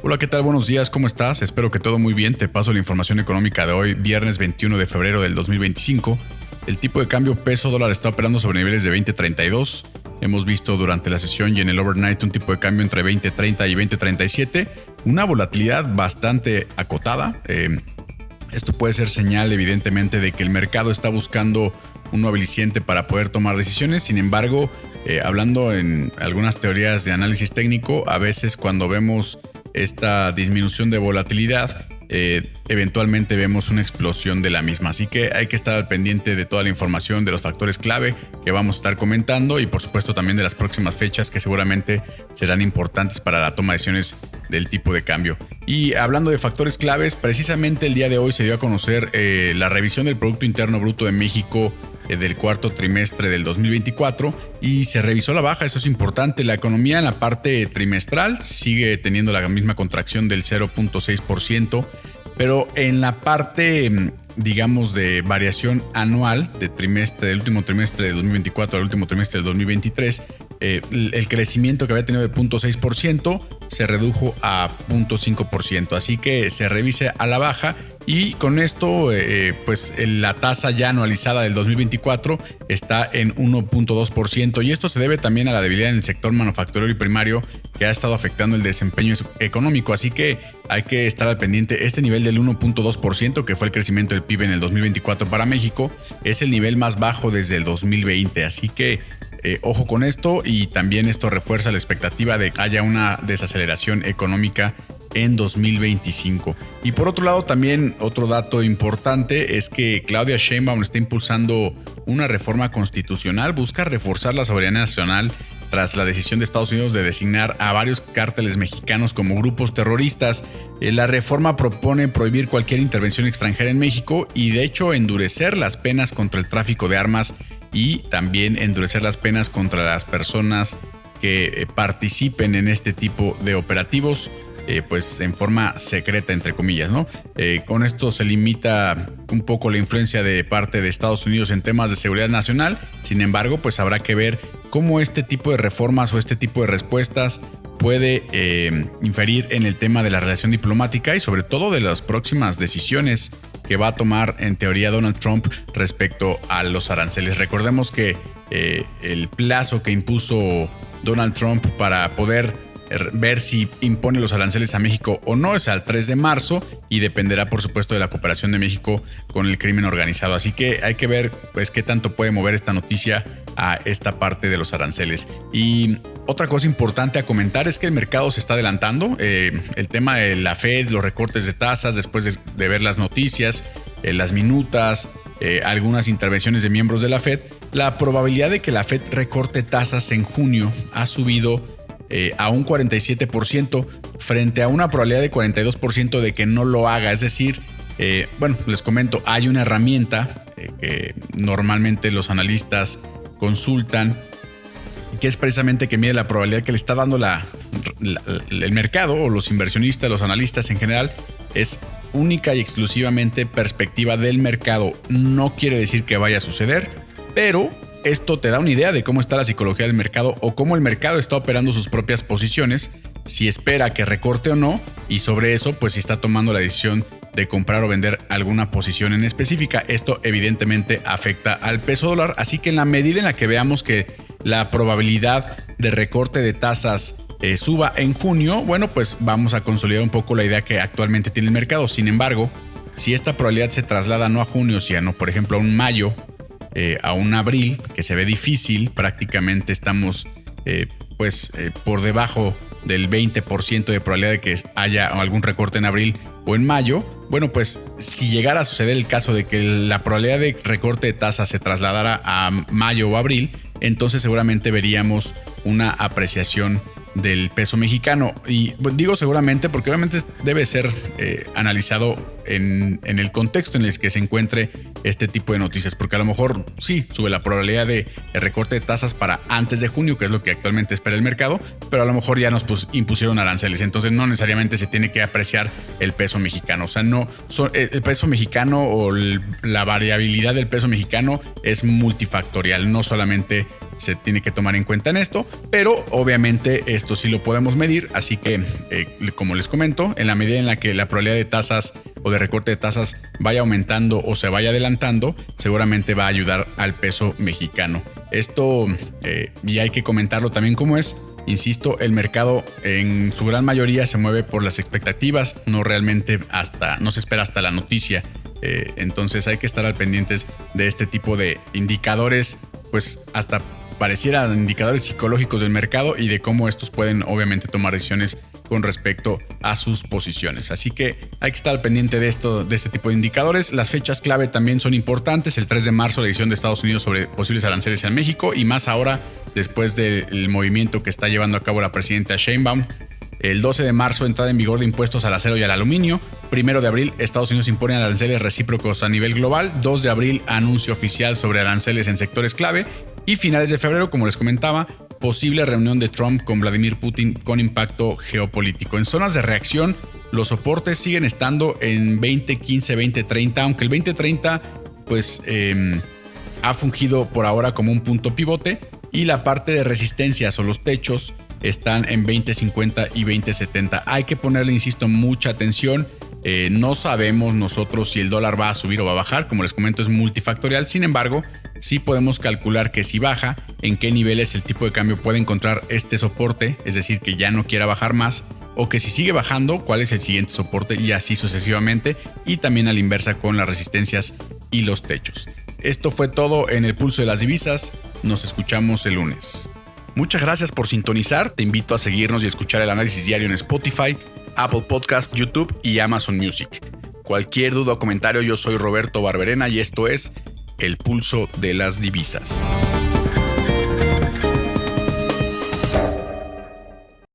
Hola, ¿qué tal? Buenos días, ¿cómo estás? Espero que todo muy bien. Te paso la información económica de hoy, viernes 21 de febrero del 2025. El tipo de cambio peso dólar está operando sobre niveles de 20.32. Hemos visto durante la sesión y en el overnight un tipo de cambio entre 20.30 y 20.37. Una volatilidad bastante acotada. Esto puede ser señal, evidentemente, de que el mercado está buscando un nuevo aliciente para poder tomar decisiones. Sin embargo, hablando en algunas teorías de análisis técnico, a veces cuando vemos esta disminución de volatilidad, eventualmente vemos una explosión de la misma. Así que hay que estar al pendiente de toda la información, de los factores clave que vamos a estar comentando y por supuesto también de las próximas fechas que seguramente serán importantes para la toma de decisiones del tipo de cambio. Y hablando de factores claves, precisamente el día de hoy se dio a conocer la revisión del Producto Interno Bruto de México del cuarto trimestre del 2024 y se revisó la baja. Eso es importante. La economía en la parte trimestral sigue teniendo la misma contracción del 0.6%, pero en la parte, digamos, de variación anual de trimestre, del último trimestre de 2024 al último trimestre del 2023, el crecimiento que había tenido de 0.6% se redujo a 0.5%, así que se revise a la baja. Y con esto, pues la tasa ya anualizada del 2024 está en 1.2%, y esto se debe también a la debilidad en el sector manufacturero y primario que ha estado afectando el desempeño económico. Así que hay que estar al pendiente. Este nivel del 1.2%, que fue el crecimiento del PIB en el 2024 para México, es el nivel más bajo desde el 2020. Así que ojo con esto, y también esto refuerza la expectativa de que haya una desaceleración económica en 2025. Y por otro lado, también otro dato importante es que Claudia Sheinbaum está impulsando una reforma constitucional, busca reforzar la soberanía nacional tras la decisión de Estados Unidos de designar a varios cárteles mexicanos como grupos terroristas. La reforma propone prohibir cualquier intervención extranjera en México y de hecho endurecer las penas contra el tráfico de armas y también endurecer las penas contra las personas que participen en este tipo de operativos, pues en forma secreta, entre comillas, ¿no? Con esto se limita un poco la influencia de parte de Estados Unidos en temas de seguridad nacional. Sin embargo, pues habrá que ver cómo este tipo de reformas o este tipo de respuestas puede inferir en el tema de la relación diplomática y sobre todo de las próximas decisiones que va a tomar en teoría Donald Trump respecto a los aranceles. Recordemos que el plazo que impuso Donald Trump para poder ver si impone los aranceles a México o no es al 3 de marzo y dependerá por supuesto de la cooperación de México con el crimen organizado. Así que hay que ver pues qué tanto puede mover esta noticia a esta parte de los aranceles. Y otra cosa importante a comentar es que el mercado se está adelantando. El tema de la Fed, los recortes de tasas después de ver las noticias, las minutas, algunas intervenciones de miembros de la Fed, la probabilidad de que la Fed recorte tasas en junio ha subido a un 47% frente a una probabilidad de 42% de que no lo haga. Es decir, bueno, les comento, hay una herramienta que normalmente los analistas consultan, que es precisamente que mide la probabilidad que le está dando el mercado o los inversionistas, los analistas en general. Es única y exclusivamente perspectiva del mercado. No quiere decir que vaya a suceder, pero esto te da una idea de cómo está la psicología del mercado o cómo el mercado está operando sus propias posiciones, si espera que recorte o no, y sobre eso pues si está tomando la decisión de comprar o vender alguna posición en específica. Esto evidentemente afecta al peso dólar, así que en la medida en la que veamos que la probabilidad de recorte de tasas suba en junio, bueno, pues vamos a consolidar un poco la idea que actualmente tiene el mercado. Sin embargo, si esta probabilidad se traslada no a junio, sino por ejemplo a un mayo, a un abril, que se ve difícil, prácticamente estamos por debajo del 20% de probabilidad de que haya algún recorte en abril o en mayo. Bueno, pues si llegara a suceder el caso de que la probabilidad de recorte de tasa se trasladara a mayo o abril, entonces seguramente veríamos una apreciación del peso mexicano. Y digo seguramente porque obviamente debe ser analizado en el contexto en el que se encuentre este tipo de noticias, porque a lo mejor sí sube la probabilidad de recorte de tasas para antes de junio, que es lo que actualmente espera el mercado, pero a lo mejor ya nos impusieron aranceles, entonces no necesariamente se tiene que apreciar el peso mexicano. O sea, el peso mexicano o la variabilidad del peso mexicano es multifactorial, no solamente se tiene que tomar en cuenta en esto, pero obviamente esto sí lo podemos medir, así que como les comento, en la medida en la que la probabilidad de tasas o de recorte de tasas vaya aumentando o se vaya adelantando, seguramente va a ayudar al peso mexicano. Esto y hay que comentarlo también como es. Insisto, el mercado en su gran mayoría se mueve por las expectativas, no se espera hasta la noticia. Entonces hay que estar al pendientes de este tipo de indicadores, pues hasta pareciera indicadores psicológicos del mercado y de cómo estos pueden obviamente tomar decisiones con respecto a sus posiciones. Así que hay que estar al pendiente de este tipo de indicadores. Las fechas clave también son importantes. El 3 de marzo, la decisión de Estados Unidos sobre posibles aranceles en México, y más ahora después del movimiento que está llevando a cabo la presidenta Sheinbaum. El 12 de marzo, entrada en vigor de impuestos al acero y al aluminio. 1 de abril, Estados Unidos impone aranceles recíprocos a nivel global. 2 de abril, anuncio oficial sobre aranceles en sectores clave. Y finales de febrero, como les comentaba, posible reunión de Trump con Vladimir Putin con impacto geopolítico. En zonas de reacción, los soportes siguen estando en 2015, 2030, aunque el 2030 pues ha fungido por ahora como un punto pivote, y la parte de resistencias o los techos están en 2050 y 2070. Hay que ponerle, insisto, mucha atención. No sabemos nosotros si el dólar va a subir o va a bajar. Como les comento, es multifactorial. Sin embargo, sí podemos calcular que si baja, en qué niveles el tipo de cambio puede encontrar este soporte, es decir, que ya no quiera bajar más, o que si sigue bajando, cuál es el siguiente soporte, y así sucesivamente, y también a la inversa con las resistencias y los techos. Esto fue todo en el Pulso de las Divisas. Nos escuchamos el lunes. Muchas gracias por sintonizar. Te invito a seguirnos y escuchar el análisis diario en Spotify, Apple Podcast, YouTube y Amazon Music. Cualquier duda o comentario, yo soy Roberto Barberena y esto es El Pulso de las Divisas.